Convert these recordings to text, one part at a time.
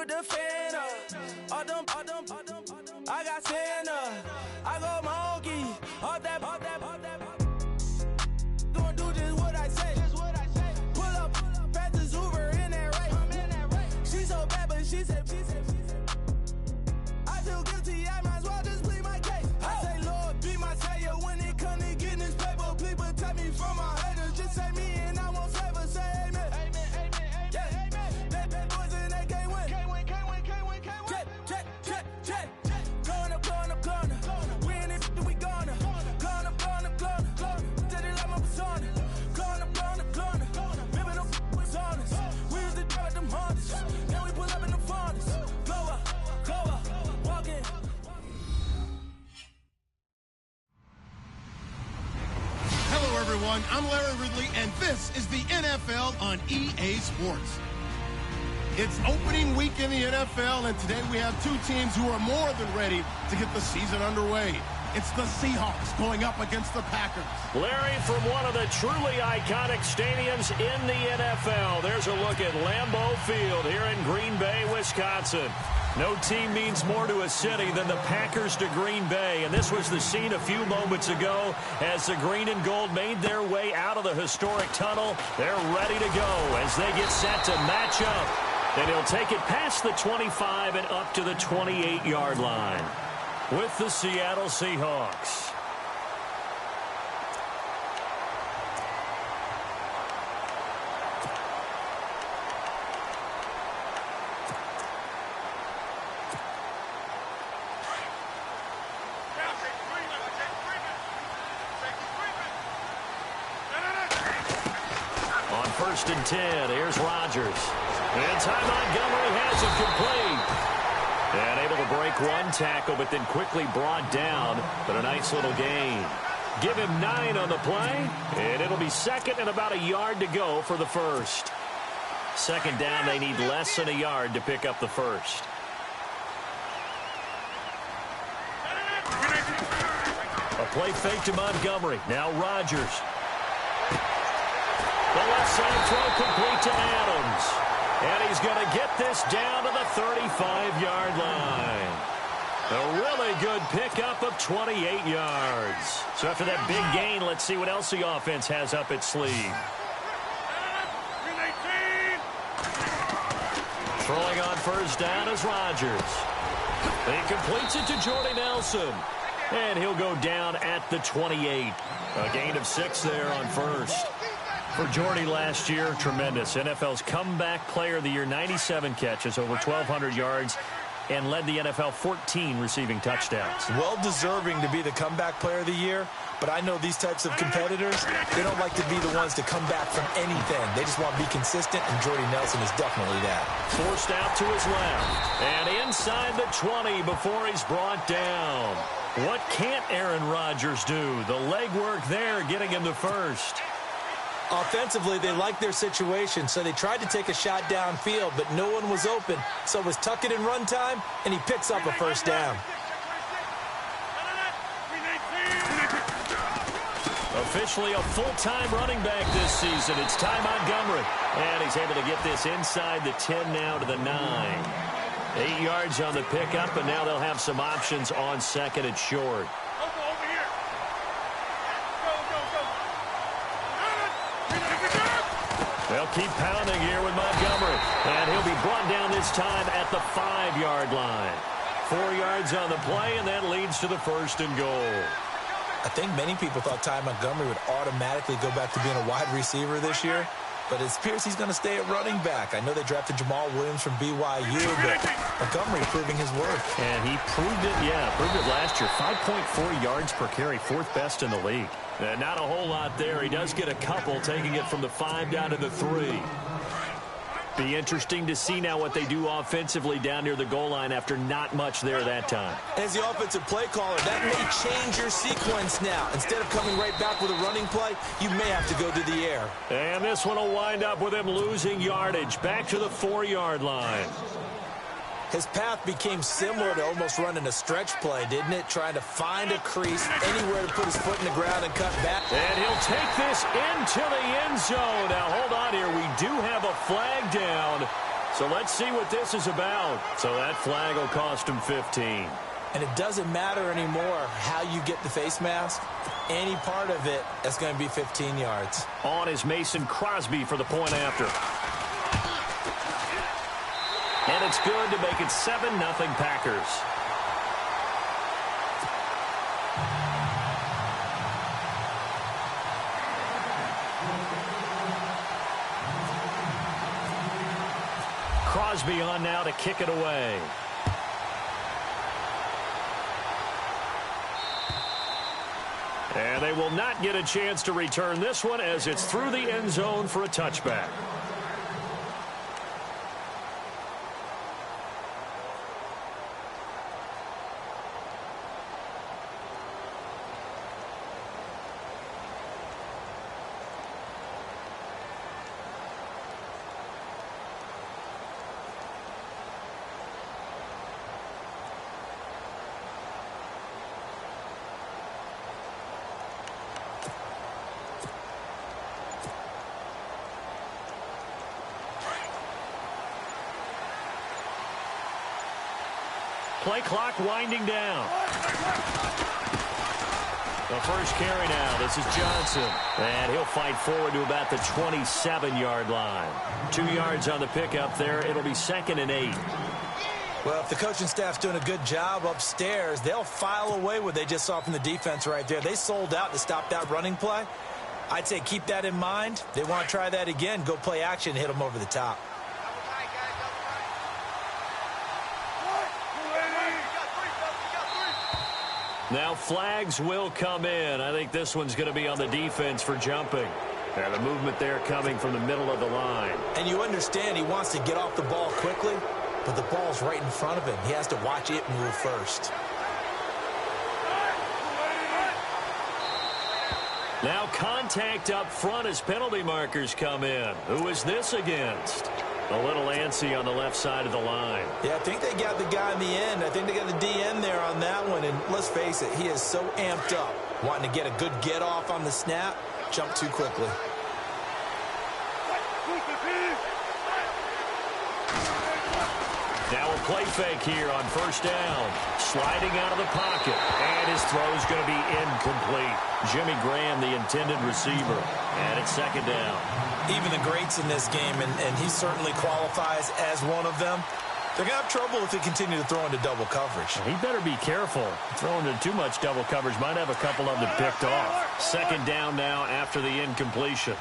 with the fan up. I got Santa. I go monkey. Off that. Gonna do just what I say. Pull up, past the Uber in that race. She so bad, but she said. I feel guilty, I might as well just plead my case. I say, Lord, be my savior when it come to getting this paper. Please protect me from my haters. Just say me and I won't favor. Say amen. They boys and they can't win. Check. Going up. We in it, we gonna. Going up. Did it like my persona. Going up. Ripping them was honest. We used to drive them Hondas. Now we pull up in the furnace. Glow up. Walk in. Hello, everyone. I'm Larry Ridley, and this is the NFL on EA Sports. It's opening week in the NFL, and today we have two teams who are more than ready to get the season underway. It's the Seahawks going up against the Packers. Larry, from one of the truly iconic stadiums in the NFL, there's a look at Lambeau Field here in Green Bay, Wisconsin. No team means more to a city than the Packers to Green Bay, and this was the scene a few moments ago as the green and gold made their way out of the historic tunnel. They're ready to go as they get set to match up, and he'll take it past the 25 and up to the 28-yard line with the Seattle Seahawks. On 1st and 10, here's Rodgers. And Ty Montgomery has it complete. And able to break one tackle, but then quickly brought down. But a nice little gain. Give him 9 on the play, and it'll be second and about a yard to go for the first. Second down, they need less than a yard to pick up the first. A play fake to Montgomery. Now Rodgers. The left side throw complete to Adams. And he's going to get this down to the 35-yard line. A really good pickup of 28 yards. So after that big gain, let's see what else the offense has up its sleeve. Throwing on first down is Rodgers. He completes it to Jordy Nelson. And he'll go down at the 28. A gain of 6 there on first. For Jordy last year, tremendous. NFL's comeback player of the year, 97 catches, over 1,200 yards, and led the NFL 14 receiving touchdowns. Well deserving to be the comeback player of the year, but I know these types of competitors, they don't like to be the ones to come back from anything. They just want to be consistent, and Jordy Nelson is definitely that. Forced out to his left, and inside the 20 before he's brought down. What can't Aaron Rodgers do? The legwork there getting him the first. Offensively, they liked their situation, so they tried to take a shot downfield, but no one was open. So it was tuck it in run time, and he picks up a first down. Officially a full-time running back this season. It's Ty Montgomery, and he's able to get this inside the 10 now to the 9. 8 yards on the pickup, and now they'll have some options on second and short. They'll keep pounding here with Montgomery. And he'll be brought down this time at the 5-yard line. 4 yards on the play, and that leads to the 1st and goal. I think many people thought Ty Montgomery would automatically go back to being a wide receiver this year. But it appears he's going to stay at running back. I know they drafted Jamal Williams from BYU, but Montgomery proving his worth. And he proved it last year. 5.4 yards per carry, 4th best in the league. Not a whole lot there. He does get a couple, taking it from the 5 down to the 3. Be interesting to see now what they do offensively down near the goal line after not much there that time. As the offensive play caller, that may change your sequence now. Instead of coming right back with a running play, you may have to go to the air. And this one will wind up with him losing yardage back to the 4-yard line. His path became similar to almost running a stretch play, didn't it? Trying to find a crease, anywhere to put his foot in the ground and cut back. And he'll take this into the end zone. Now, hold on here. We do have a flag down. So let's see what this is about. So that flag will cost him 15. And it doesn't matter anymore how you get the face mask. Any part of it, that's going to be 15 yards. On is Mason Crosby for the point after. And it's good to make it 7-0 Packers. Crosby on now to kick it away. And they will not get a chance to return this one as it's through the end zone for a touchback. Play clock winding down. The first carry now. This is Johnson. And he'll fight forward to about the 27-yard line. 2 yards on the pickup there. It'll be 2nd and 8. Well, if the coaching staff's doing a good job upstairs, they'll file away what they just saw from the defense right there. They sold out to stop that running play. I'd say keep that in mind. They want to try that again. Go play action, hit them over the top. Now flags will come in. I think this one's going to be on the defense for jumping. And the movement there coming from the middle of the line. And you understand he wants to get off the ball quickly, but the ball's right in front of him. He has to watch it move first. Now contact up front as penalty markers come in. Who is this against? A little antsy on the left side of the line. Yeah, I think they got the guy in the end. I think they got the DN there on that one. And let's face it, he is so amped up, wanting to get a good get off on the snap, jump too quickly. Now a play fake here on first down. Sliding out of the pocket. And his throw's going to be incomplete. Jimmy Graham, the intended receiver. And it's 2nd down. Even the greats in this game, and he certainly qualifies as one of them, they're going to have trouble if they continue to throw into double coverage. He better be careful. Throwing into too much double coverage might have a couple of them picked off. 2nd down now after the incompletion.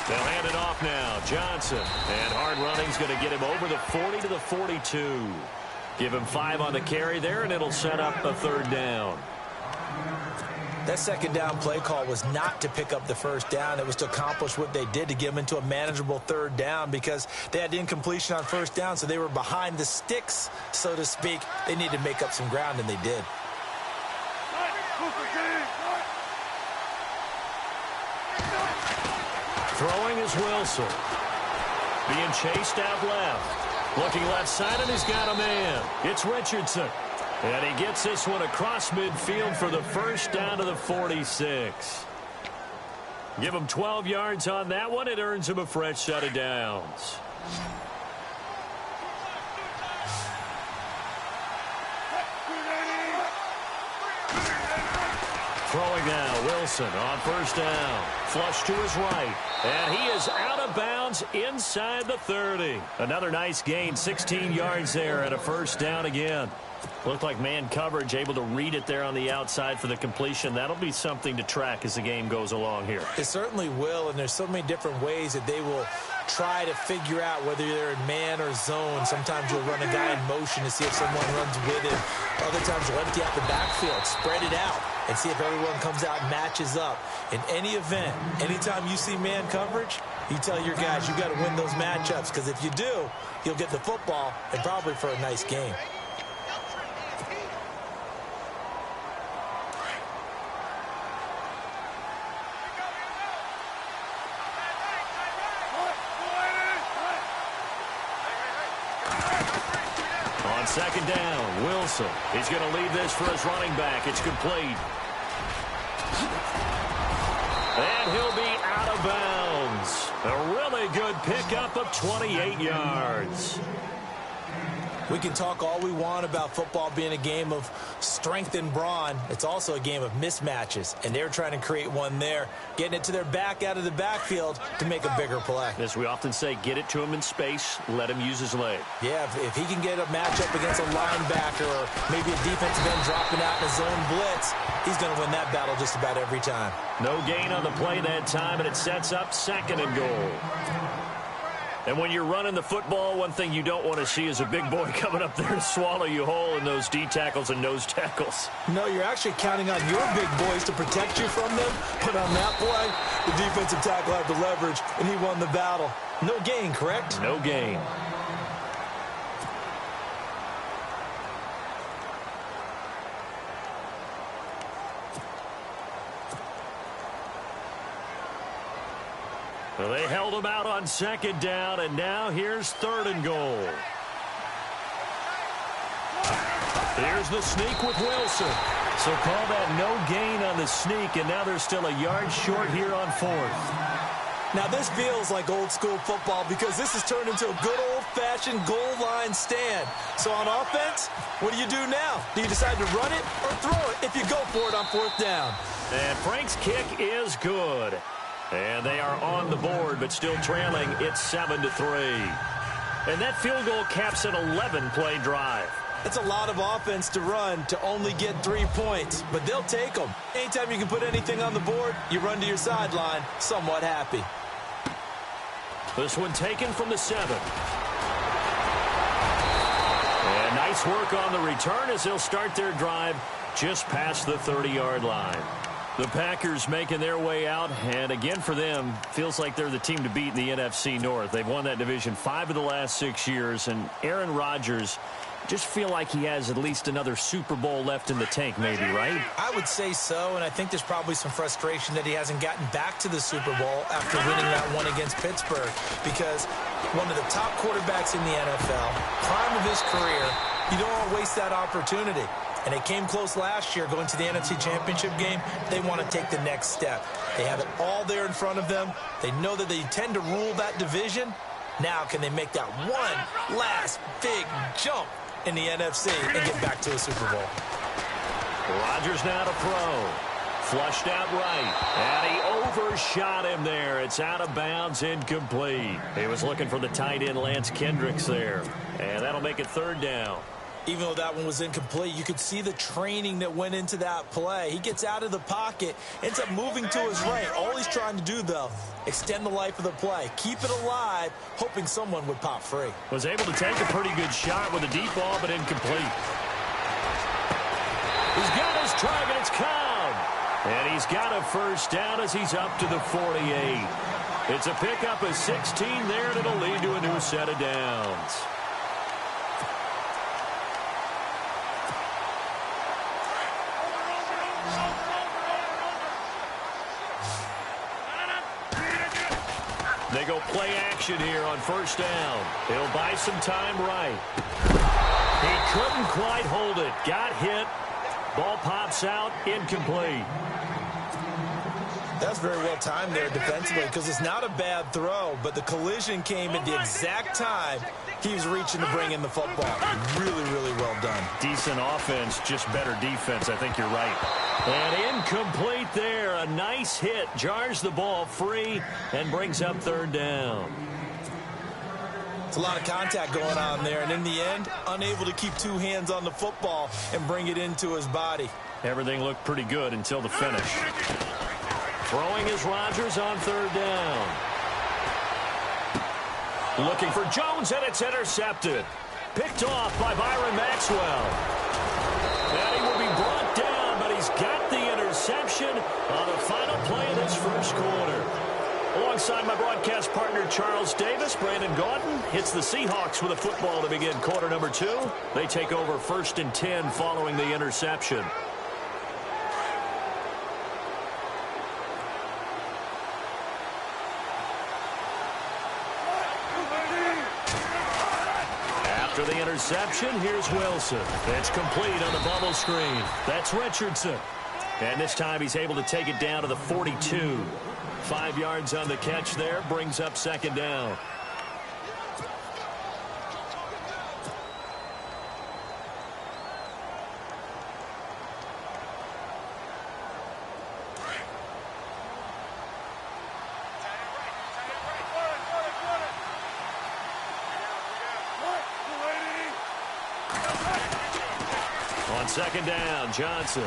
They'll hand it off now. Johnson. And hard running's going to get him over the 40 to the 42. Give him 5 on the carry there, and it'll set up a 3rd down. That 2nd down play call was not to pick up the 1st down. It was to accomplish what they did, to get them into a manageable 3rd down, because they had the incompletion on 1st down, so they were behind the sticks, so to speak. They needed to make up some ground, and they did. Throwing is Wilson. Being chased out left. Looking left side, and he's got a man. It's Richardson. And he gets this one across midfield for the 1st down to the 46. Give him 12 yards on that one. It earns him a fresh set of downs. Throwing now, Wilson on 1st down. Flush to his right. And he is out of bounds inside the 30. Another nice gain, 16 yards there and a 1st down again. Looked like man coverage, able to read it there on the outside for the completion. That'll be something to track as the game goes along here. It certainly will, and there's so many different ways that they will try to figure out whether they're in man or zone. Sometimes you'll run a guy in motion to see if someone runs with him. Other times you'll empty out the backfield, spread it out, and see if everyone comes out and matches up. In any event, anytime you see man coverage, you tell your guys you got to win those matchups, because if you do, you'll get the football and probably for a nice game. On 2nd down, Wilson. He's going to leave this for his running back. It's complete. And he'll be out of bounds. A really good pickup of 28 yards. We can talk all we want about football being a game of strength and brawn. It's also a game of mismatches, and they're trying to create one there, getting it to their back out of the backfield to make a bigger play. As we often say, get it to him in space, let him use his leg. Yeah, if he can get a matchup against a linebacker or maybe a defensive end dropping out in a zone blitz, he's going to win that battle just about every time. No gain on the play that time, and it sets up 2nd and goal. And when you're running the football, one thing you don't want to see is a big boy coming up there to swallow you whole in those D tackles and nose tackles. No, you're actually counting on your big boys to protect you from them. But on that play, the defensive tackle had the leverage, and he won the battle. No gain, correct? No gain. Well, they held him out on 2nd down, and now here's 3rd and goal. Here's the sneak with Wilson. So call that no gain on the sneak, and now they're still a yard short here on 4th. Now, this feels like old-school football because this has turned into a good old-fashioned goal line stand. So on offense, what do you do now? Do you decide to run it or throw it if you go for it on 4th down? And Frank's kick is good. And they are on the board, but still trailing. It's 7-3. And that field goal caps an 11-play drive. It's a lot of offense to run to only get 3 points, but they'll take them. Anytime you can put anything on the board, you run to your sideline somewhat happy. This one taken from the 7. And nice work on the return as they'll start their drive just past the 30-yard line. The Packers making their way out, and again for them, feels like they're the team to beat in the NFC North. They've won that division 5 of the last 6 years, and Aaron Rodgers just feel like he has at least another Super Bowl left in the tank maybe, right? I would say so, and I think there's probably some frustration that he hasn't gotten back to the Super Bowl after winning that one against Pittsburgh, because one of the top quarterbacks in the NFL, prime of his career, you don't want to waste that opportunity. And they came close last year going to the NFC Championship game. They want to take the next step. They have it all there in front of them. They know that they tend to rule that division. Now can they make that one last big jump in the NFC and get back to a Super Bowl? Rodgers now to throw. Flushed out right. And he overshot him there. It's out of bounds, incomplete. He was looking for the tight end Lance Kendricks there. And that'll make it 3rd down. Even though that one was incomplete, you could see the training that went into that play. He gets out of the pocket, ends up moving to his right. All he's trying to do, though, extend the life of the play. Keep it alive, hoping someone would pop free. Was able to take a pretty good shot with a deep ball, but incomplete. He's got his target. It's Cobb. And he's got a 1st down as he's up to the 48. It's a pickup of 16 there, and it'll lead to a new set of downs. They go play action here on 1st down. He'll buy some time right. He couldn't quite hold it. Got hit. Ball pops out. Incomplete. That's very well timed there defensively because it's not a bad throw, but the collision came at the exact time he was reaching to bring in the football. Really, really well done. Decent offense, just better defense. I think you're right. And incomplete there. A nice hit. Jars the ball free and brings up 3rd down. It's a lot of contact going on there, and in the end, unable to keep 2 hands on the football and bring it into his body. Everything looked pretty good until the finish. Throwing is Rodgers on 3rd down. Looking for Jones, and it's intercepted. Picked off by Byron Maxwell. And he will be brought down, but he's got the interception on the final play of this 1st quarter. Alongside my broadcast partner, Charles Davis, Brandon Gaudin hits the Seahawks with a football to begin quarter number 2. They take over 1st and 10 following the interception. After the interception, here's Wilson. It's complete on the bubble screen. That's Richardson. And this time he's able to take it down to the 42. 5 yards on the catch there, brings up second down. On second down, Johnson.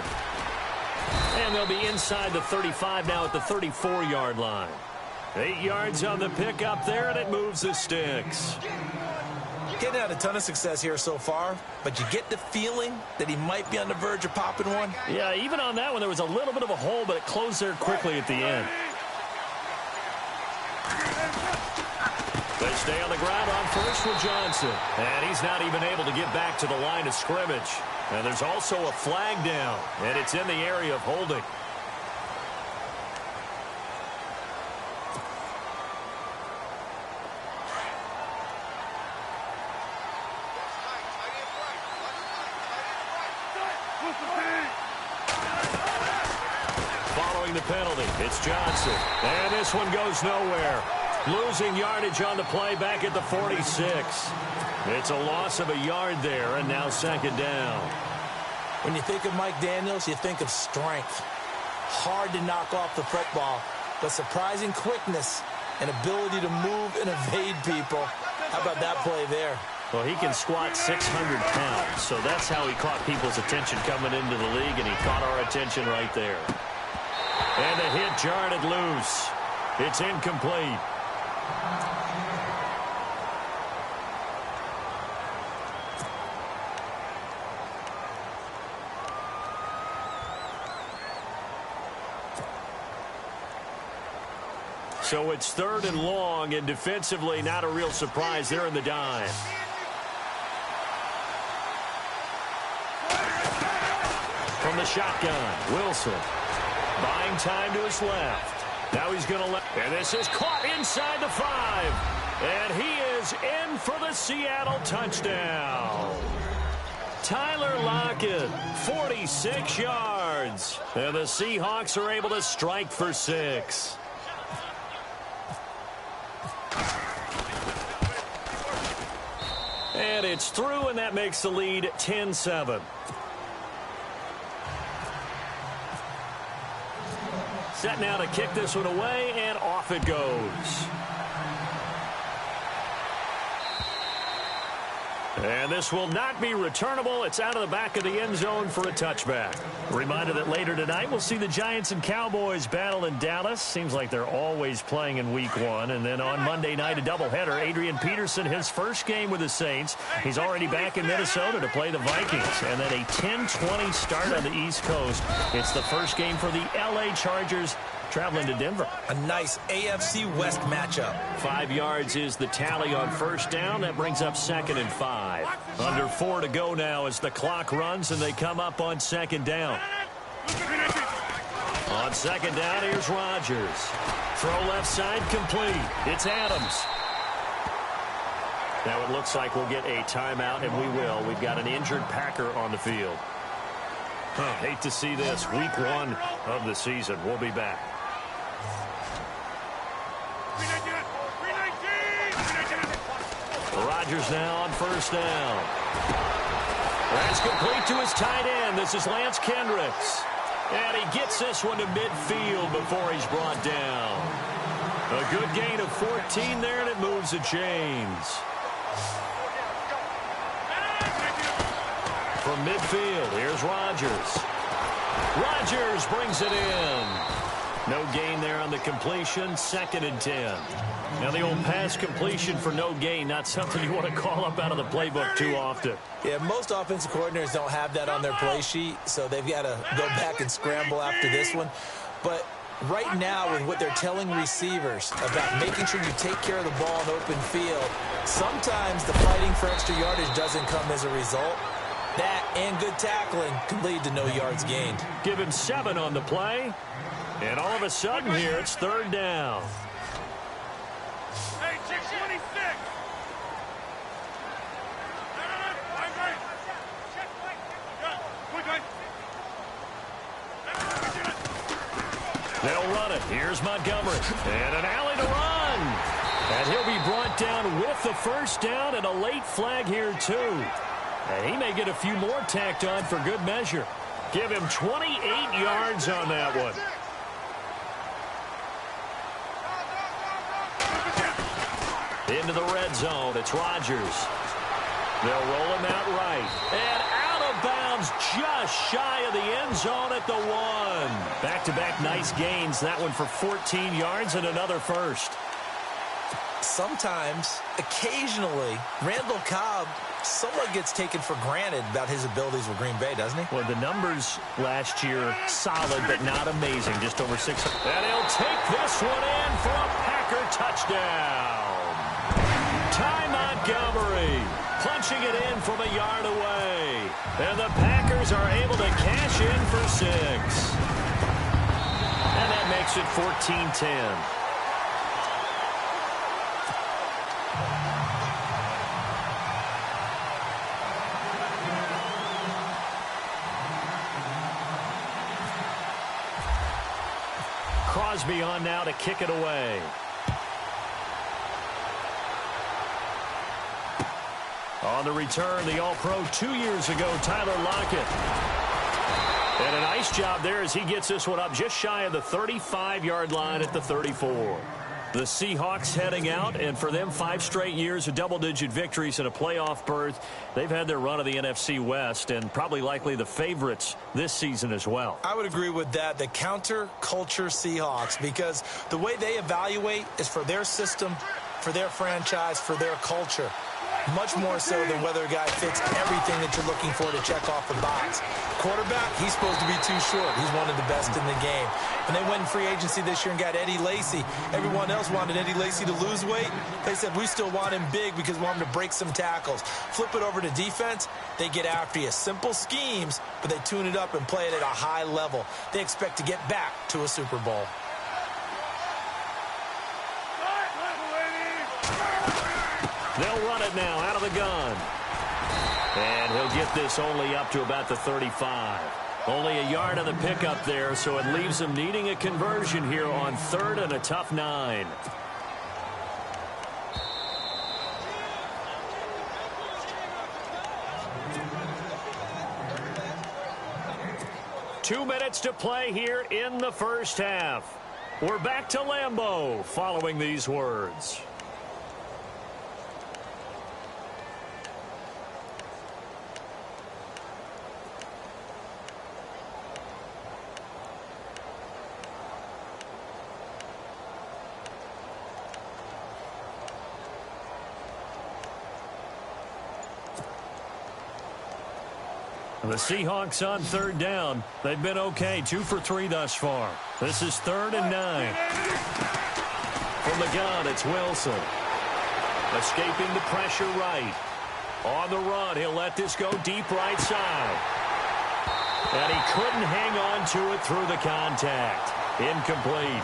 And they'll be inside the 35 now at the 34-yard line. 8 yards on the pickup there, and it moves the sticks. Getting had a ton of success here so far, but you get the feeling that he might be on the verge of popping one. Yeah, even on that one, there was a little bit of a hole, but it closed there quickly at the end. They stay on the ground on first with Johnson. And he's not even able to get back to the line of scrimmage. And there's also a flag down, and it's in the area of holding. Following the penalty, it's Johnson. And this one goes nowhere. Losing yardage on the play back at the 46. It's a loss of a yard there, and now second down. When you think of Mike Daniels, you think of strength. Hard to knock off the football, but surprising quickness and ability to move and evade people. How about that play there? Well, he can squat 600 pounds, so that's how he caught people's attention coming into the league, and he caught our attention right there. And the hit jarred it loose. It's incomplete. So it's third and long, and defensively not a real surprise there in the dime. From the shotgun, Wilson buying time to his left. Now he's going to let, and this is caught inside the 5. And he is in for the Seattle touchdown. Tyler Lockett, 46 yards. And the Seahawks are able to strike for 6. And it's through, and that makes the lead 10-7. Set now to kick this one away, and off it goes. And this will not be returnable. It's out of the back of the end zone for a touchback. A reminder that later tonight we'll see the Giants and Cowboys battle in Dallas. Seems like they're always playing in week 1. And then on Monday night, a doubleheader. Adrian Peterson, his first game with the Saints. He's already back in Minnesota to play the Vikings. And then a 10-20 start on the East Coast. It's the first game for the L.A. Chargers traveling to Denver. A nice AFC West matchup. 5 yards is the tally on first down. That brings up second and 5. Under 4 to go now as the clock runs, and they come up on second down. On second down, here's Rodgers. Throw left side complete. It's Adams. Now it looks like we'll get a timeout, and we will. We've got an injured Packer on the field. Hate to see this. Week 1 of the season. We'll be back. Rodgers now on first down. That's complete to his tight end. This is Lance Kendricks. And he gets this one to midfield before he's brought down. A good gain of 14 there, and it moves the chains. From midfield, here's Rodgers. Rodgers brings it in. No gain there on the completion, second and 10. Now the old pass completion for no gain, not something you want to call up out of the playbook too often. Yeah, most offensive coordinators don't have that on their play sheet, so they've got to go back and scramble after this one. But right now, with what they're telling receivers about making sure you take care of the ball in open field, sometimes the fighting for extra yardage doesn't come as a result. That and good tackling can lead to no yards gained. Give him 7 on the play. And all of a sudden here, it's third down. Hey, 626. They'll run it. Here's Montgomery. And an alley to run. And he'll be brought down with the first down and a late flag here, too. And he may get a few more tacked on for good measure. Give him 28 yards on that one. Into the red zone. It's Rodgers. They'll roll him out right. And out of bounds just shy of the end zone at the 1. Back-to-back nice gains. That one for 14 yards and another first. Sometimes, occasionally, Randall Cobb somewhat gets taken for granted about his abilities with Green Bay, doesn't he? Well, the numbers last year, solid but not amazing. Just over 600. And he'll take this one in for a Packer touchdown. Ty Montgomery punching it in from a yard away. And the Packers are able to cash in for 6. And that makes it 14-10. Crosby on now to kick it away. On the return, the All-Pro 2 years ago, Tyler Lockett. And a nice job there as he gets this one up just shy of the 35-yard line at the 34. The Seahawks heading out, and for them, 5 straight years of double-digit victories and a playoff berth. They've had their run of the NFC West and probably likely the favorites this season as well. I would agree with that. The counter-culture Seahawks, because the way they evaluate is for their system, for their franchise, for their culture. Much more so than whether a guy fits everything that you're looking for to check off the box. Quarterback, he's supposed to be too short. He's one of the best in the game. When they went in free agency this year and got Eddie Lacy, everyone else wanted Eddie Lacy to lose weight. They said, we still want him big because we want him to break some tackles. Flip it over to defense, they get after you. Simple schemes, but they tune it up and play it at a high level. They expect to get back to a Super Bowl. They'll run it now out of the gun. And he'll get this only up to about the 35. Only a yard on the pickup there, so it leaves them needing a conversion here on 3rd and a tough 9. Two minutes to play here in the first half. We're back to Lambeau following these words. The Seahawks on 3rd down. They've been okay, 2 for 3 thus far. This is 3rd and 9. From the gun, it's Wilson. Escaping the pressure right. On the run, he'll let this go deep right side. And he couldn't hang on to it through the contact. Incomplete.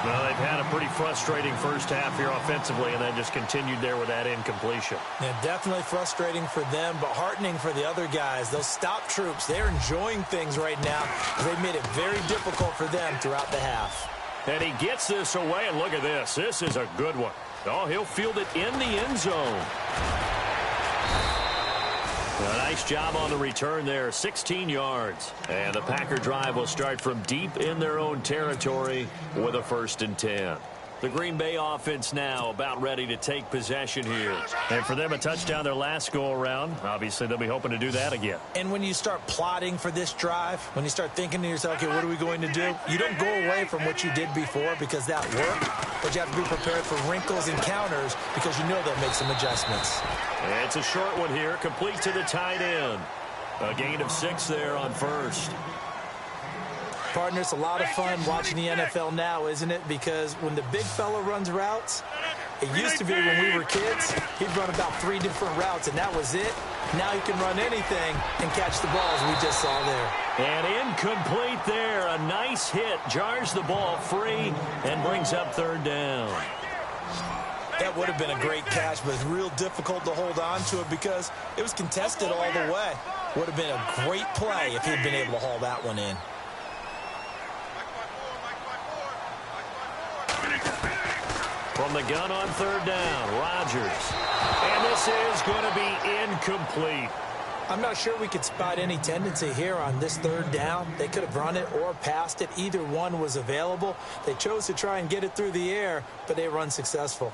Well, they've had a pretty frustrating first half here offensively, and then just continued there with that incompletion. Yeah, definitely frustrating for them, but heartening for the other guys. Those stop troops, they're enjoying things right now. They've made it very difficult for them throughout the half. And he gets this away, and look at this. This is a good one. Oh, he'll field it in the end zone. A nice job on the return there, 16 yards. And the Packer drive will start from deep in their own territory with a 1st and 10. The Green Bay offense now about ready to take possession here. And for them, a touchdown their last go-around. Obviously, they'll be hoping to do that again. And when you start plotting for this drive, when you start thinking to yourself, okay, what are we going to do? You don't go away from what you did before because that worked, but you have to be prepared for wrinkles and counters because you know they'll make some adjustments. It's a short one here, complete to the tight end. A gain of 6 there on 1st. Partner, it's a lot of fun watching the NFL now, isn't it? Because when the big fella runs routes, it used to be when we were kids, he'd run about 3 different routes, and that was it. Now he can run anything and catch the balls we just saw there. And incomplete there. A nice hit. Jars the ball free and brings up 3rd down. That would have been a great catch, but it's real difficult to hold on to it because it was contested all the way. Would have been a great play if he'd been able to haul that one in. the gun on third down. Rodgers. And this is going to be incomplete. I'm not sure we could spot any tendency here on this third down. They could have run it or passed it. Either one was available. They chose to try and get it through the air, but they were unsuccessful.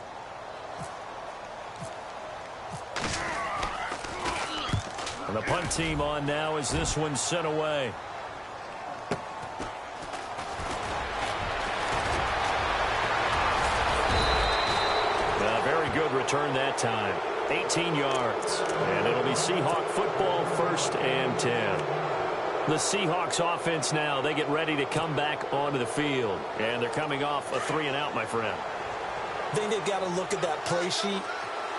And the punt team on now as this one's sent away. Very good return that time. 18 yards. And it'll be Seahawk football, 1st and 10. The Seahawks offense now, they get ready to come back onto the field. And they're coming off a 3-and-out, my friend. I think they've got to look at that play sheet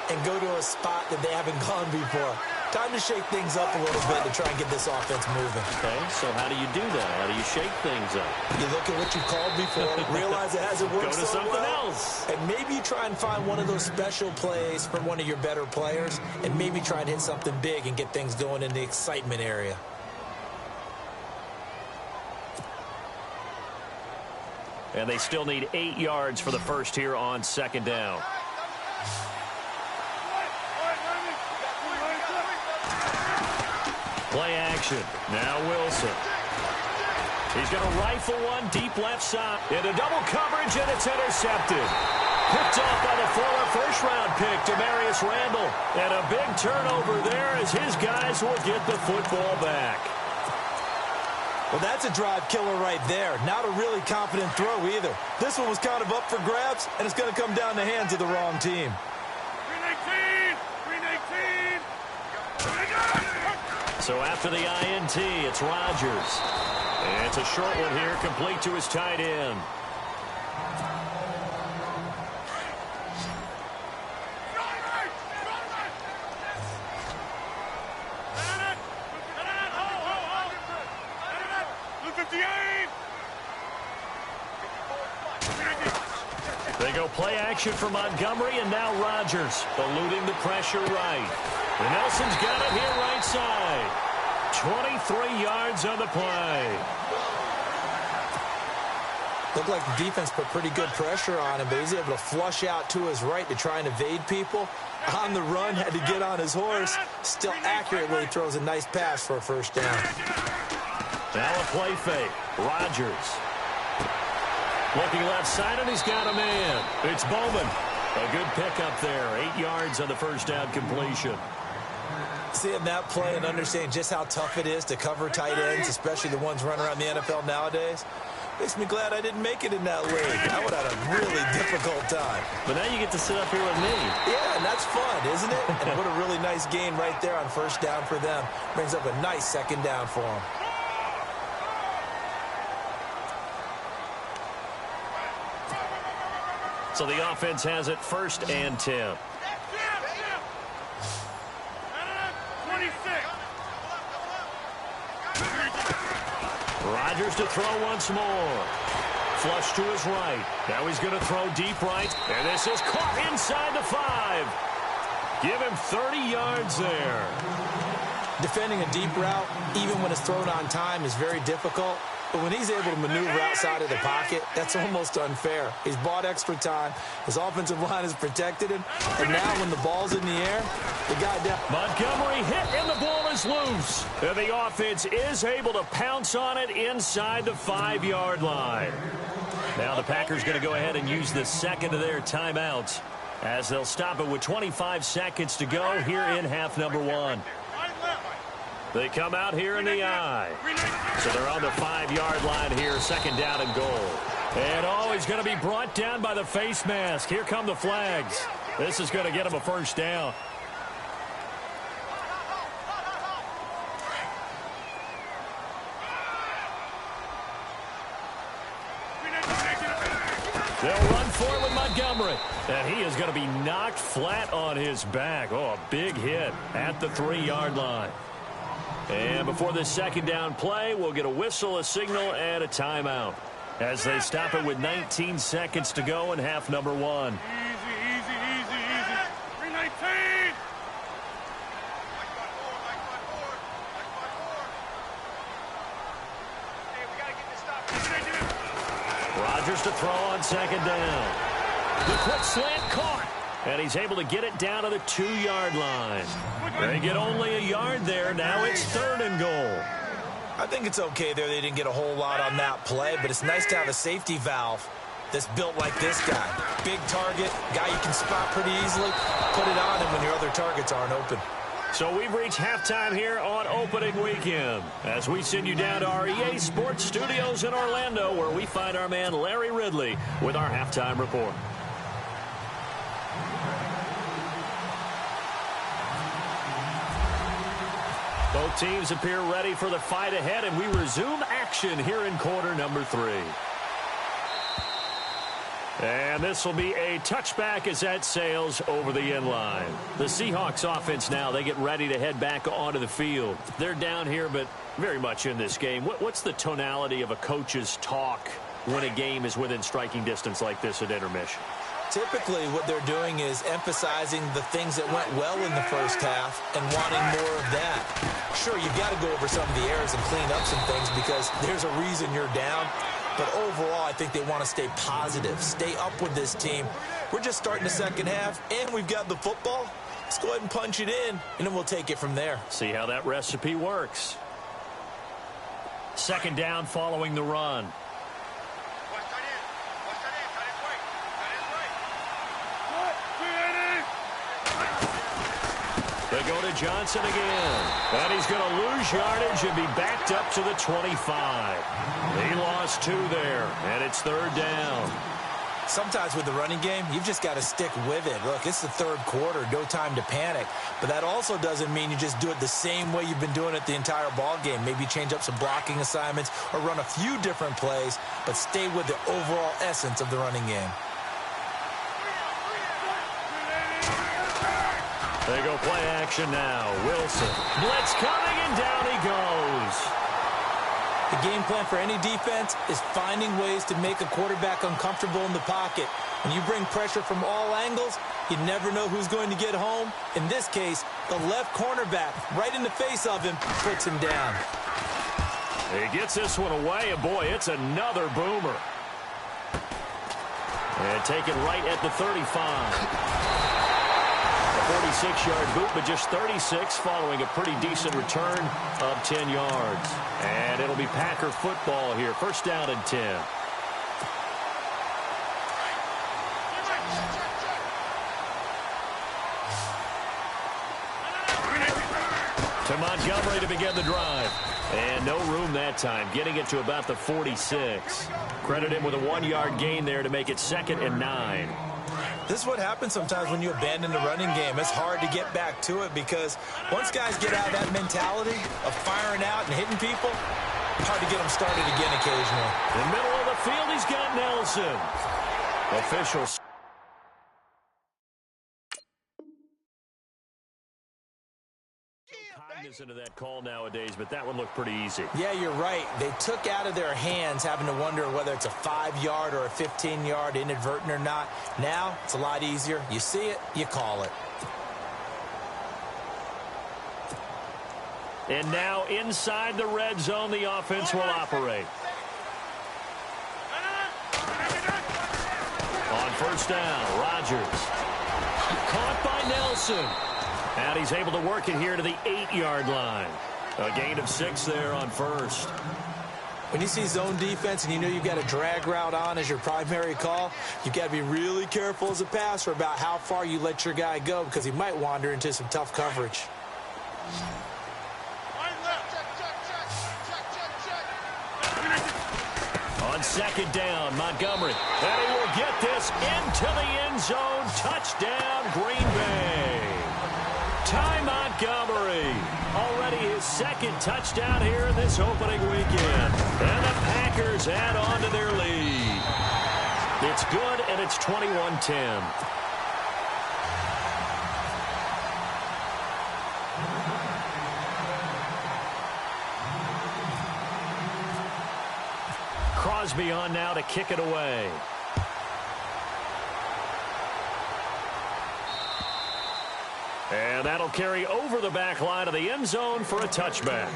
and go to a spot that they haven't gone before. Time to shake things up a little bit to try and get this offense moving. Okay, so how do you do that? How do you shake things up? You look at what you've called before, realize it hasn't worked Go to so something well, else. and maybe you try and find one of those special plays from one of your better players, and maybe try and hit something big and get things going in the excitement area. And they still need 8 yards for the first here on 2nd down. Play action. Now Wilson. He's going to rifle one deep left side. Into double coverage, and it's intercepted. Picked off by the former first-round pick, Demarius Randall. And a big turnover there as his guys will get the football back. Well, that's a drive killer right there. Not a really confident throw either. This one was kind of up for grabs, and it's going to come down the hands of the wrong team. So after the INT, it's Rodgers. And it's a short one here, complete to his tight end. They go play action for Montgomery, and now Rodgers eluding the pressure right. And Nelson's got it here right side. 23 yards on the play. Looked like the defense put pretty good pressure on him, but he's able to flush out to his right to try and evade people. On the run, had to get on his horse. Still accurately throws a nice pass for a first down. Now a play fake. Rodgers. Looking left side, and he's got a man. It's Bowman. A good pickup there. 8 yards on the first down completion. Seeing that play and understanding just how tough it is to cover tight ends, especially the ones running around the NFL nowadays, makes me glad I didn't make it in that league. I would have had a really difficult time. But now you get to sit up here with me. Yeah, and that's fun, isn't it? And what a really nice gain right there on first down for them. Brings up a nice 2nd down for them. So the offense has it 1st and 10. Rodgers to throw once more. Flush to his right. Now he's going to throw deep right. And this is caught inside the 5. Give him 30 yards there. Defending a deep route, even when it's thrown on time, is very difficult. But when he's able to maneuver outside of the pocket, that's almost unfair. He's bought extra time. His offensive line has protected him. And now when the ball's in the air, the guy down. Montgomery hit, and the ball is loose. And the offense is able to pounce on it inside the 5-yard line. Now the Packers going to go ahead and use the second of their timeouts as they'll stop it with 25 seconds to go here in half number 1. They come out here in the eye. So they're on the 5-yard line here, 2nd down and goal. And he's going to be brought down by the face mask. Here come the flags. This is going to get him a first down. They'll run forward with Montgomery. And he is going to be knocked flat on his back. Oh, a big hit at the 3-yard line. And before this 2nd down play, we'll get a whistle, a signal, and a timeout as they stop it with 19 seconds to go in half number 1. Easy. 319. Rodgers to throw on 2nd down. The quick slant caught. And he's able to get it down to the 2-yard line. They get only a yard there. Now it's 3rd and goal. I think it's okay there. They didn't get a whole lot on that play, but it's nice to have a safety valve that's built like this guy. Big target, guy you can spot pretty easily. Put it on him when your other targets aren't open. So we've reached halftime here on opening weekend as we send you down to our EA Sports Studios in Orlando, where we find our man Larry Ridley with our halftime report. Both teams appear ready for the fight ahead, and we resume action here in quarter number 3. And this will be a touchback as that sails over the end line. The Seahawks offense now, they get ready to head back onto the field. They're down here, but very much in this game. What's the tonality of a coach's talk when a game is within striking distance like this at intermission? Typically, what they're doing is emphasizing the things that went well in the first half and wanting more of that. Sure, you've got to go over some of the errors and clean up some things because there's a reason you're down. But overall, I think they want to stay positive, stay up with this team. We're just starting the second half, and we've got the football. Let's go ahead and punch it in, and then we'll take it from there. See how that recipe works. 2nd down following the run. They go to Johnson again. And he's going to lose yardage and be backed up to the 25. He lost 2 there, and it's 3rd down. Sometimes with the running game, you've just got to stick with it. Look, it's the 3rd quarter, no time to panic. But that also doesn't mean you just do it the same way you've been doing it the entire ball game. Maybe change up some blocking assignments or run a few different plays, but stay with the overall essence of the running game. They go play action now. Wilson. Blitz coming, and down he goes. The game plan for any defense is finding ways to make a quarterback uncomfortable in the pocket. When you bring pressure from all angles, you never know who's going to get home. In this case, the left cornerback, right in the face of him, puts him down. He gets this one away, and boy, it's another boomer. And taken right at the 35. 46-yard boot, but just 36 following a pretty decent return of 10 yards. And it'll be Packer football here. 1st down and 10. To Montgomery to begin the drive. And no room that time, getting it to about the 46. Credit him with a 1-yard gain there to make it 2nd and 9. This is what happens sometimes when you abandon the running game. It's hard to get back to it because once guys get out of that mentality of firing out and hitting people, it's hard to get them started again occasionally. In the middle of the field, he's got Nelson. Officials. Cognizant of that call nowadays, but that one looked pretty easy. Yeah, you're right. They took out of their hands having to wonder whether it's a 5-yard or a 15-yard inadvertent or not. Now, it's a lot easier. You see it, you call it. And now inside the red zone, the offense will operate. On 1st down, Rodgers. Caught by Nelson. And he's able to work it here to the 8-yard line. A gain of 6 there on 1st. When you see zone defense and you know you've got a drag route on as your primary call, you've got to be really careful as a passer about how far you let your guy go because he might wander into some tough coverage. On 2nd down, Montgomery. And he will get this into the end zone. Touchdown, Green Bay. Ty Montgomery, already his 2nd touchdown here in this opening weekend. And the Packers add on to their lead. It's good, and it's 21-10. Crosby on now to kick it away. And that'll carry over the back line of the end zone for a touchback.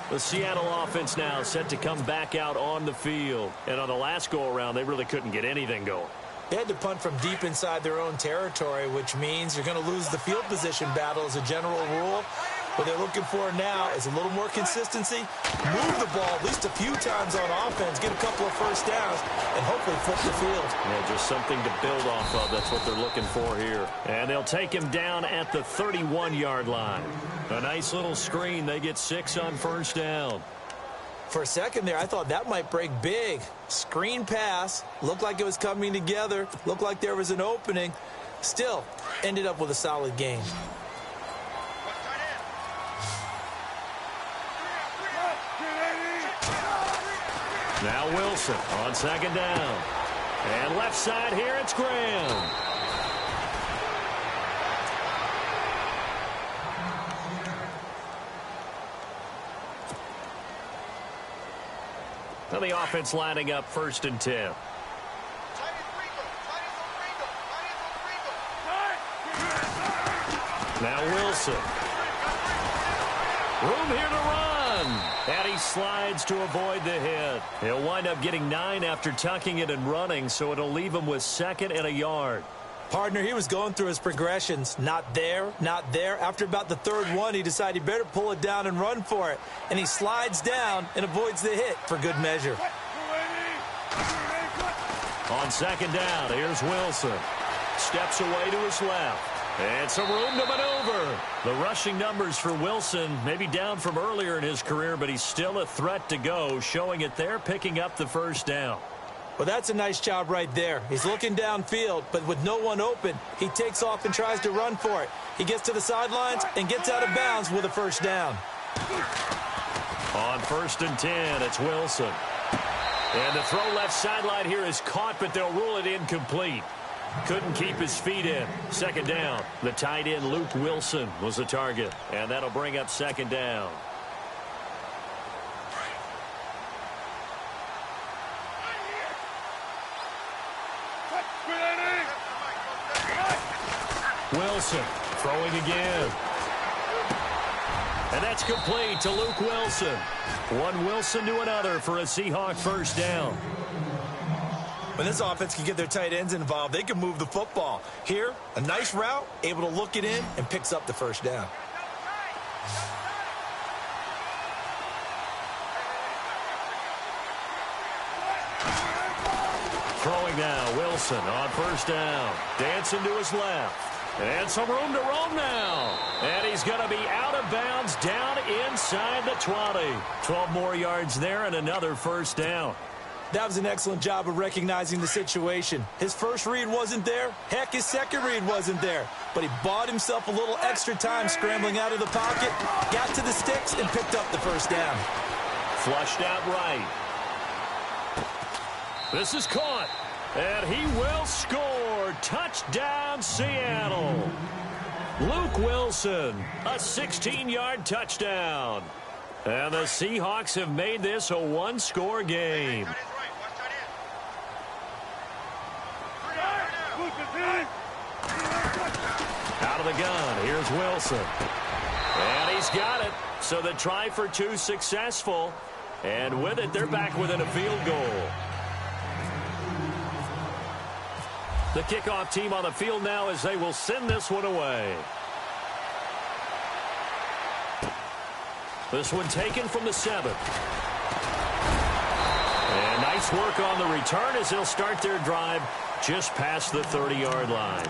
The Seattle offense now set to come back out on the field. And on the last go-around, they really couldn't get anything going. They had to punt from deep inside their own territory, which means you're going to lose the field position battle as a general rule. What they're looking for now is a little more consistency, move the ball at least a few times on offense, get a couple of first downs, and hopefully flip the field. Yeah, just something to build off of. That's what they're looking for here. And they'll take him down at the 31-yard line. A nice little screen. They get 6 on first down. For a second there, I thought that might break big. Screen pass, looked like it was coming together, looked like there was an opening. Still, ended up with a solid game. Now Wilson on second down. And left side here, it's Graham. Now the offense lining up 1st and 10. Now Wilson. Room here to run. And he slides to avoid the hit. He'll wind up getting 9 after tucking it and running, so it'll leave him with 2nd and a yard. Partner, he was going through his progressions. Not there, not there. After about the 3rd one, he decided he better pull it down and run for it. And he slides down and avoids the hit for good measure. On 2nd down, here's Wilson. Steps away to his left. And some room to maneuver. The rushing numbers for Wilson maybe down from earlier in his career, but he's still a threat to go, showing it there, picking up the first down. Well, that's a nice job right there. He's looking downfield, but with no one open, he takes off and tries to run for it. He gets to the sidelines and gets out of bounds with a first down. On 1st and 10, it's Wilson. And the throw left sideline here is caught, but they'll rule it incomplete. Couldn't keep his feet in. 2nd down. The tight end, Luke Wilson, was the target. And that'll bring up 2nd down. Wilson throwing again. And that's complete to Luke Wilson. One Wilson to another for a Seahawk first down. When this offense can get their tight ends involved, they can move the football. Here, a nice route, able to look it in, and picks up the first down. Throwing now, Wilson on first down. Dancing to his left. And some room to roam now. And he's going to be out of bounds down inside the 20. 12 more yards there and another first down. That was an excellent job of recognizing the situation. His first read wasn't there. Heck, his second read wasn't there. But he bought himself a little extra time scrambling out of the pocket, got to the sticks, and picked up the first down. Flushed out right. This is caught. And he will score. Touchdown, Seattle. Luke Wilson, a 16-yard touchdown. And the Seahawks have made this a one-score game. Out of the gun, here's Wilson. And he's got it. So the try for 2 successful. And with it, they're back within a field goal. The kickoff team on the field now as they will send this one away. This one taken from the 7. And nice work on the return as they'll start their drive just past the 30-yard line.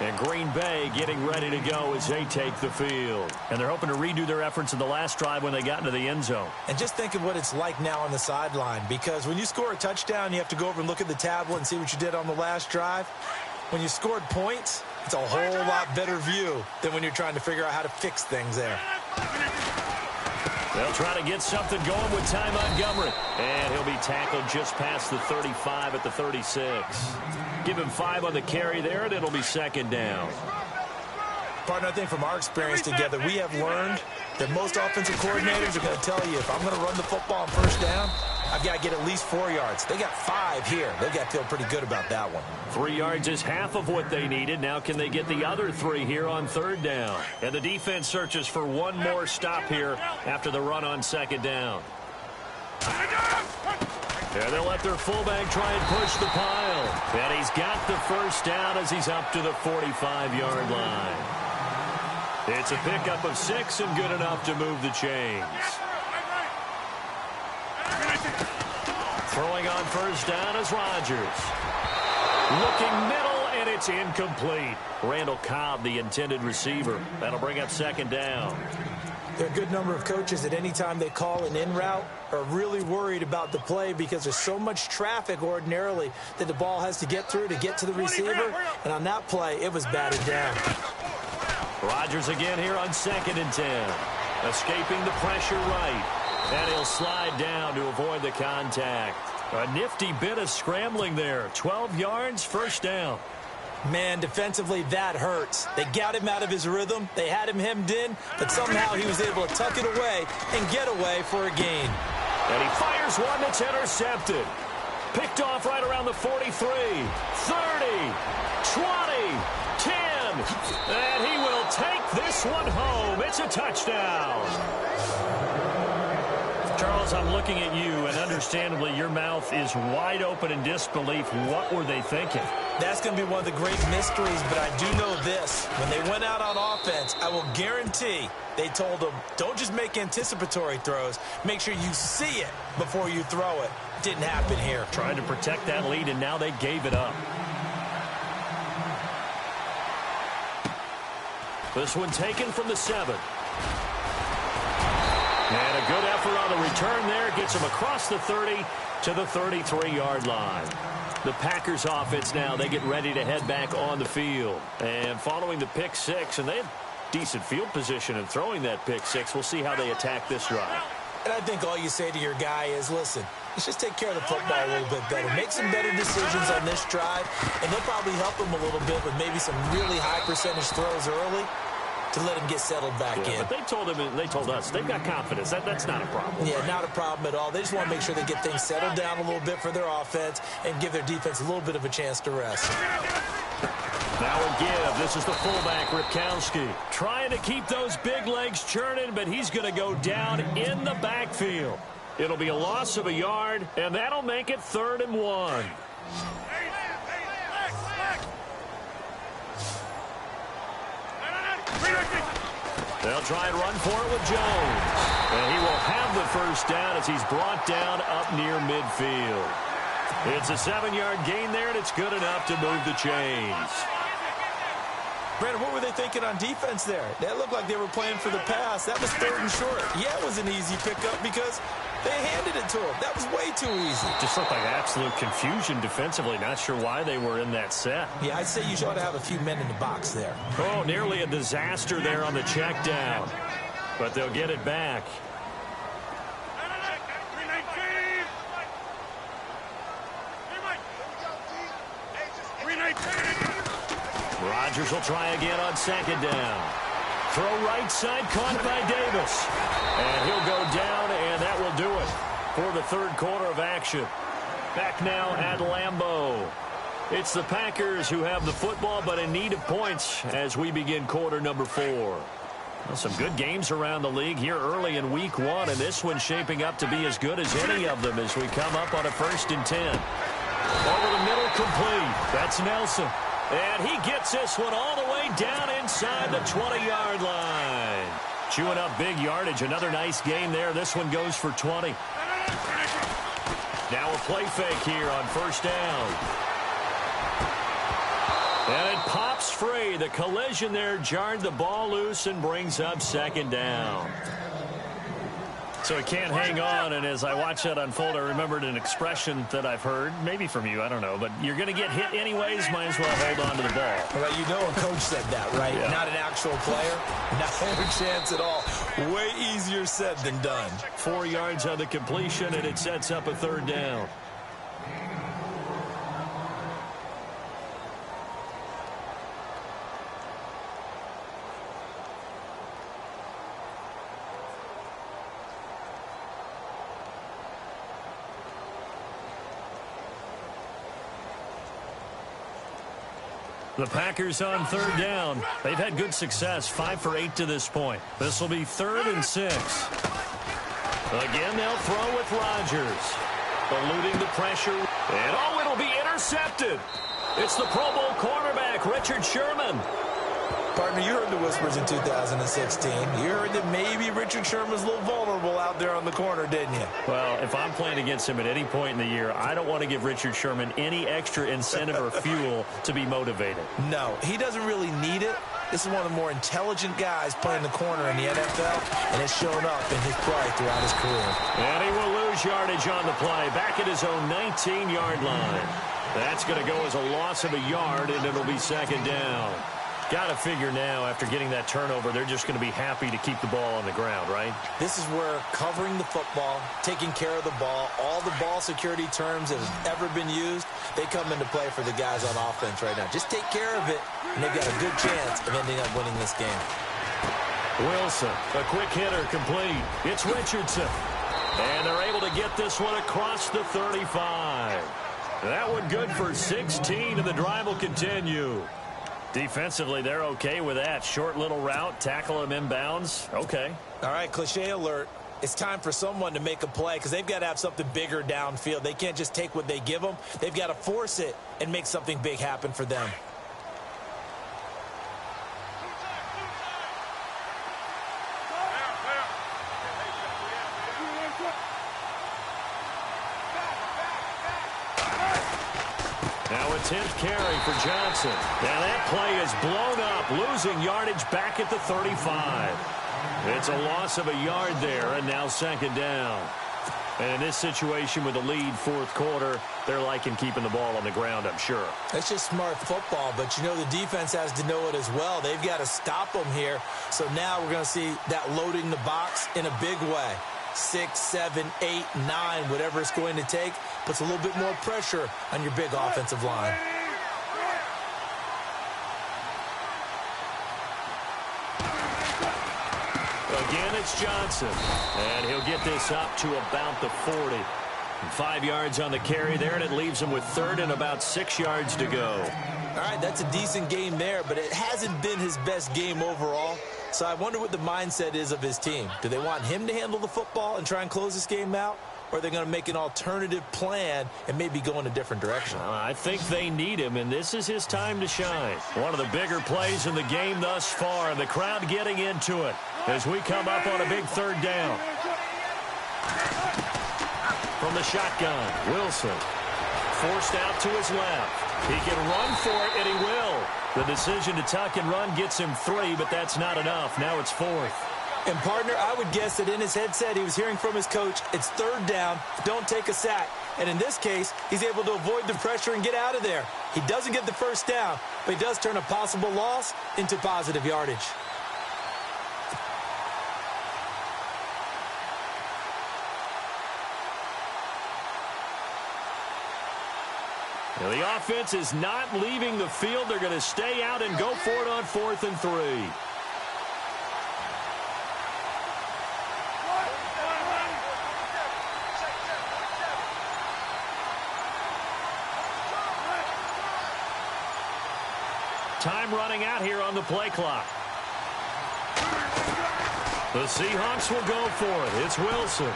And Green Bay getting ready to go as they take the field. And they're hoping to redo their efforts in the last drive when they got into the end zone. And just think of what it's like now on the sideline, because when you score a touchdown, you have to go over and look at the tablet and see what you did on the last drive. When you scored points, it's a whole lot better view than when you're trying to figure out how to fix things there. They'll try to get something going with Ty Montgomery. And he'll be tackled just past the 35 at the 36. Give him 5 on the carry there, and it'll be 2nd down. Partner, I think from our experience together, we have learned that most offensive coordinators are going to tell you, if I'm going to run the football on first down, I've got to get at least 4 yards. They got 5 here. They've got to feel pretty good about that one. 3 yards is half of what they needed. Now can they get the other 3 here on 3rd down? And the defense searches for one more stop here after the run on 2nd down. And they'll let their fullback try and push the pile. And he's got the first down as he's up to the 45-yard line. It's a pickup of 6 and good enough to move the chains. Throwing on first down is Rodgers. Looking middle, and it's incomplete. Randall Cobb, the intended receiver. That'll bring up second down. There are a good number of coaches that any time they call an in route are really worried about the play because there's so much traffic ordinarily that the ball has to get through to get to the receiver. And on that play, it was batted down. Rodgers again here on 2nd and 10. Escaping the pressure right. And he'll slide down to avoid the contact. A nifty bit of scrambling there. 12 yards, first down. Man, defensively, that hurts. They got him out of his rhythm. They had him hemmed in, but somehow he was able to tuck it away and get away for a gain. And he fires one that's intercepted. Picked off right around the 43, 30, 20, 10. And he will take this one home. It's a touchdown. Charles, I'm looking at you, and understandably, your mouth is wide open in disbelief. What were they thinking? That's going to be one of the great mysteries, but I do know this. When they went out on offense, I will guarantee they told them, don't just make anticipatory throws. Make sure you see it before you throw it. Didn't happen here. Trying to protect that lead, and now they gave it up. This one taken from the 7. And a good effort on the return there. Gets him across the 30 to the 33-yard line. The Packers offense now, they get ready to head back on the field. And following the pick 6, and they have decent field position in throwing that pick 6. We'll see how they attack this drive. And I think all you say to your guy is, listen, let's just take care of the football a little bit better. Make some better decisions on this drive, and they'll probably help him a little bit with maybe some really high percentage throws early to let him get settled back in. But they told him, and they told us, they've got confidence. That's not a problem. Yeah, right? Not a problem at all. They just want to make sure they get things settled down a little bit for their offense and give their defense a little bit of a chance to rest. Now a give. This is the fullback, Ripkowski. Trying to keep those big legs churning, but he's going to go down in the backfield. It'll be a loss of a yard, and that'll make it 3rd and 1. They'll try and run for it with Jones. And he will have the first down as he's brought down up near midfield. It's a 7-yard gain there, and it's good enough to move the chains. Brandon, what were they thinking on defense there? That looked like they were playing for the pass. That was 3rd and short. Yeah, it was an easy pickup because they handed it to him. That was way too easy. Just looked like absolute confusion defensively. Not sure why they were in that set. Yeah, I'd say you ought to have a few men in the box there. Oh, nearly a disaster there on the check down. But they'll get it back. Rodgers will try again on 2nd down. Throw right side, caught by Davis. And he'll go down, and that will do it for the 3rd quarter of action. Back now at Lambeau. It's the Packers who have the football, but in need of points as we begin quarter number 4. Well, some good games around the league here early in week 1, and this one's shaping up to be as good as any of them as we come up on a 1st and 10. Over the middle, complete. That's Nelson. And he gets this one all the way down inside the 20-yard line. Chewing up big yardage. Another nice game there. This one goes for 20. Now a play fake here on 1st down. And it pops free. The collision there jarred the ball loose and brings up 2nd down. So he can't hang on, and as I watch that unfold, I remembered an expression that I've heard, maybe from you, I don't know, but you're going to get hit anyways, might as well hold on to the ball. Well, you know a coach said that, right? Yeah. Not an actual player. Not a chance at all. Way easier said than done. 4 yards on the completion, and it sets up a 3rd down. The Packers on 3rd down. They've had good success, 5 for 8 to this point. This will be 3rd and 6. Again, they'll throw with Rodgers. Eluding the pressure. And it'll be intercepted. intercepted. It's the Pro Bowl cornerback, Richard Sherman. Partner, you heard the whispers in 2016. You heard that maybe Richard Sherman's a little vulnerable out there on the corner, didn't you? Well, if I'm playing against him at any point in the year, I don't want to give Richard Sherman any extra incentive or fuel to be motivated. No, he doesn't really need it. This is one of the more intelligent guys playing the corner in the NFL, and it's shown up in his play throughout his career. And he will lose yardage on the play, back at his own 19-yard line. That's going to go as a loss of a yard, and it'll be second down. Got to figure now, after getting that turnover, they're just going to be happy to keep the ball on the ground, right? This is where covering the football, taking care of the ball, all the ball security terms that have ever been used, they come into play for the guys on offense right now. Just take care of it, and they've got a good chance of ending up winning this game. Wilson, a quick hitter, complete. It's Richardson. And they're able to get this one across the 35. That one good for 16, and the drive will continue. Defensively, they're okay with that. Short little route, tackle him inbounds. Okay. All right, cliche alert. It's time for someone to make a play because they've got to have something bigger downfield. They can't just take what they give them. They've got to force it and make something big happen for them. Now a 10th carry for Johnson. Now that play is blown up, losing yardage back at the 35. It's a loss of a yard there, and now second down. And in this situation with the lead fourth quarter, they're liking keeping the ball on the ground, I'm sure. It's just smart football, but you know the defense has to know it as well. They've got to stop them here. So now we're going to see that loading the box in a big way. 6, 7, 8, 9, whatever it's going to take, puts a little bit more pressure on your big offensive line. Again, it's Johnson. And he'll get this up to about the 40. 5 yards on the carry there, and it leaves him with third and about 6 yards to go. All right, that's a decent game there, but it hasn't been his best game overall. So I wonder what the mindset is of his team. Do they want him to handle the football and try and close this game out? Or are they going to make an alternative plan and maybe go in a different direction? I think they need him, and this is his time to shine. One of the bigger plays in the game thus far, and the crowd getting into it as we come up on a big third down. From the shotgun, Wilson forced out to his left. He can run for it, and he will. The decision to tuck and run gets him 3, but that's not enough. Now it's 4th. And, partner, I would guess that in his headset he was hearing from his coach, it's third down, don't take a sack. And in this case, he's able to avoid the pressure and get out of there. He doesn't get the first down, but he does turn a possible loss into positive yardage. Now, the offense is not leaving the field. They're going to stay out and go for it on 4th and 3. Time running out here on the play clock. The Seahawks will go for it. It's Wilson.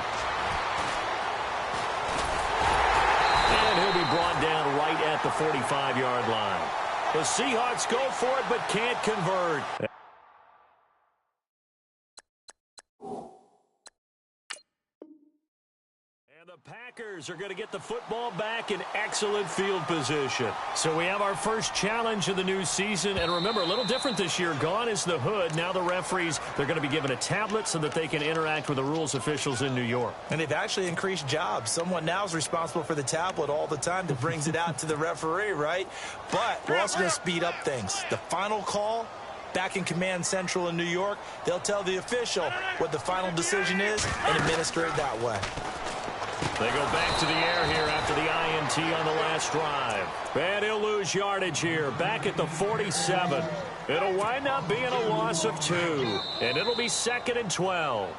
And he'll be brought down right at the 45-yard line. The Seahawks go for it but can't convert. The Packers are going to get the football back in excellent field position. So we have our first challenge of the new season. And remember, a little different this year. Gone is the hood. Now the referees, they're going to be given a tablet so that they can interact with the rules officials in New York. And they've actually increased jobs. Someone now is responsible for the tablet all the time that brings it out to the referee, right? But we're also going to speed up things. The final call, back in Command Central in New York, they'll tell the official what the final decision is and administer it that way. They go back to the air here after the INT on the last drive. And he'll lose yardage here, back at the 47. It'll wind up being a loss of 2. And it'll be 2nd and 12.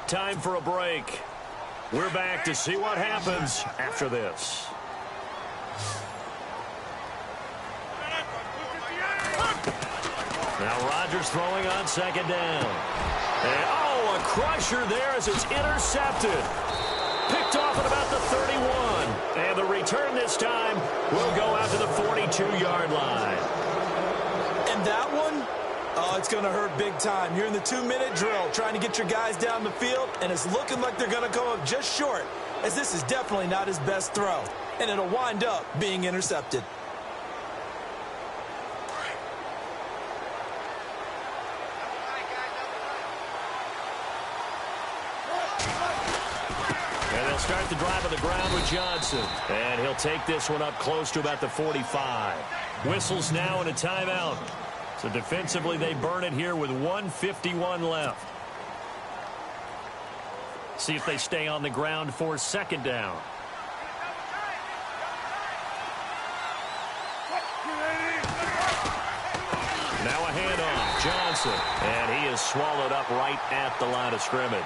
Time for a break. We're back to see what happens after this. Now Rodgers throwing on 2nd down. And, a crusher there as it's intercepted. Picked off off at about the 31. And the return this time will go out to the 42-yard line. And that one, oh, it's going to hurt big time. You're in the 2-minute drill trying to get your guys down the field, and it's looking like they're going to come up just short, as this is definitely not his best throw. And it'll wind up being intercepted. And they'll start the drive on the ground with Johnson. And he'll take this one up close to about the 45. Whistles now in a timeout. So defensively, they burn it here with 1:51 left. See if they stay on the ground for second down. Now a handoff. Johnson. And he is swallowed up right at the line of scrimmage.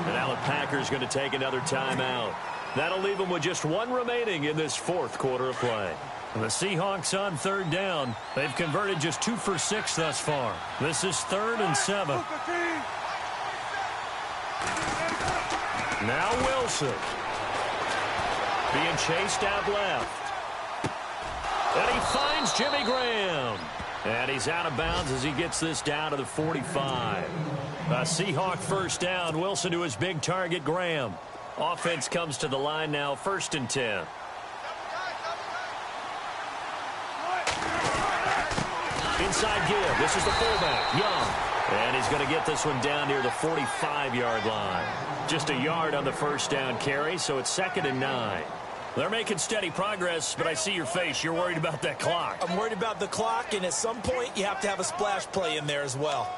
And now the Packers going to take another timeout. That'll leave them with just one remaining in this fourth quarter of play. And the Seahawks on third down. They've converted just 2 for 6 thus far. This is 3rd and 7. Now Wilson. Being chased out left. And he finds Jimmy Graham. And he's out of bounds as he gets this down to the 45. A Seahawk first down. Wilson to his big target, Graham. Offense comes to the line now, 1st and 10. Inside give. This is the fullback, Young. And he's going to get this one down near the 45-yard line. Just a yard on the first down carry, so it's 2nd and 9. They're making steady progress, but I see your face. You're worried about that clock. I'm worried about the clock, and at some point, you have to have a splash play in there as well.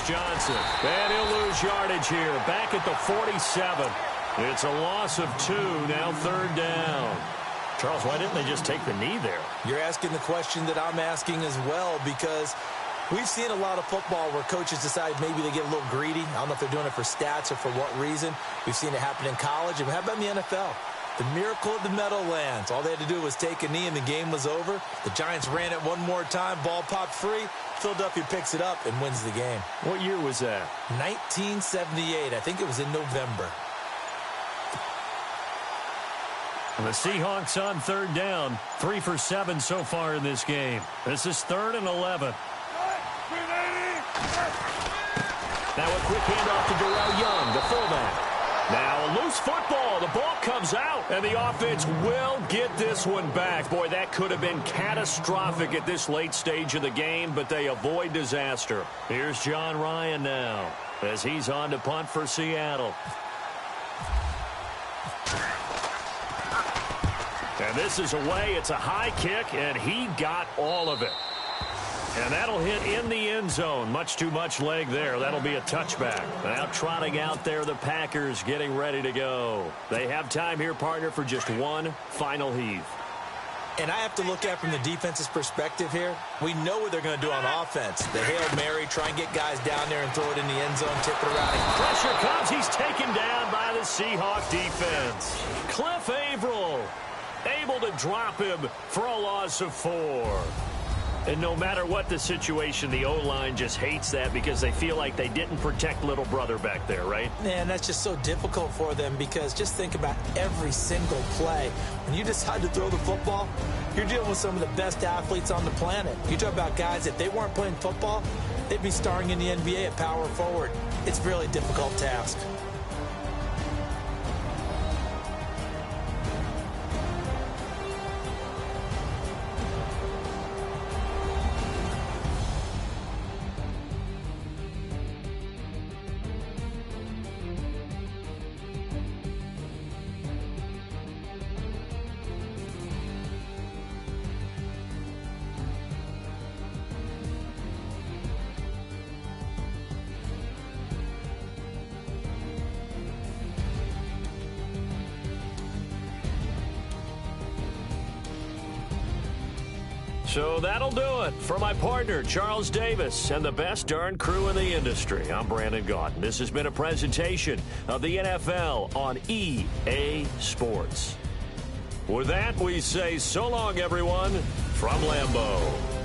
Johnson. And he'll lose yardage here. Back at the 47. It's a loss of 2. Now 3rd down. Charles, why didn't they just take the knee there? You're asking the question that I'm asking as well, because we've seen a lot of football where coaches decide maybe they get a little greedy. I don't know if they're doing it for stats or for what reason. We've seen it happen in college. And how about in the NFL? The miracle of the Meadowlands. All they had to do was take a knee and the game was over. The Giants ran it one more time. Ball popped free. Philadelphia picks it up and wins the game. What year was that? 1978. I think it was in November. And the Seahawks on third down. 3 for 7 so far in this game. This is 3rd and 11. Now a quick handoff to Darrell Young, the fullback. Now a loose football. The ball comes out, and the offense will get this one back. Boy, that could have been catastrophic at this late stage of the game, but they avoid disaster. Here's John Ryan now as he's on to punt for Seattle. And this is away. It's a high kick, and he got all of it. And that'll hit in the end zone. Much too much leg there. That'll be a touchback. Now trotting out there, the Packers getting ready to go. They have time here, partner, for just one final heave. And I have to look at from the defense's perspective here. We know what they're going to do on offense. The Hail Mary, try and get guys down there and throw it in the end zone, tip it around. Pressure comes. He's taken down by the Seahawk defense. Cliff Averill able to drop him for a loss of 4. And no matter what the situation, the O-line just hates that because they feel like they didn't protect little brother back there, right? Man, that's just so difficult for them because just think about every single play. When you decide to throw the football, you're dealing with some of the best athletes on the planet. You talk about guys, if they weren't playing football, they'd be starring in the NBA at power forward. It's a really difficult task. So that'll do it. For my partner, Charles Davis, and the best darn crew in the industry, I'm Brandon Gaudin. This has been a presentation of the NFL on EA Sports. With that, we say so long, everyone, from Lambeau.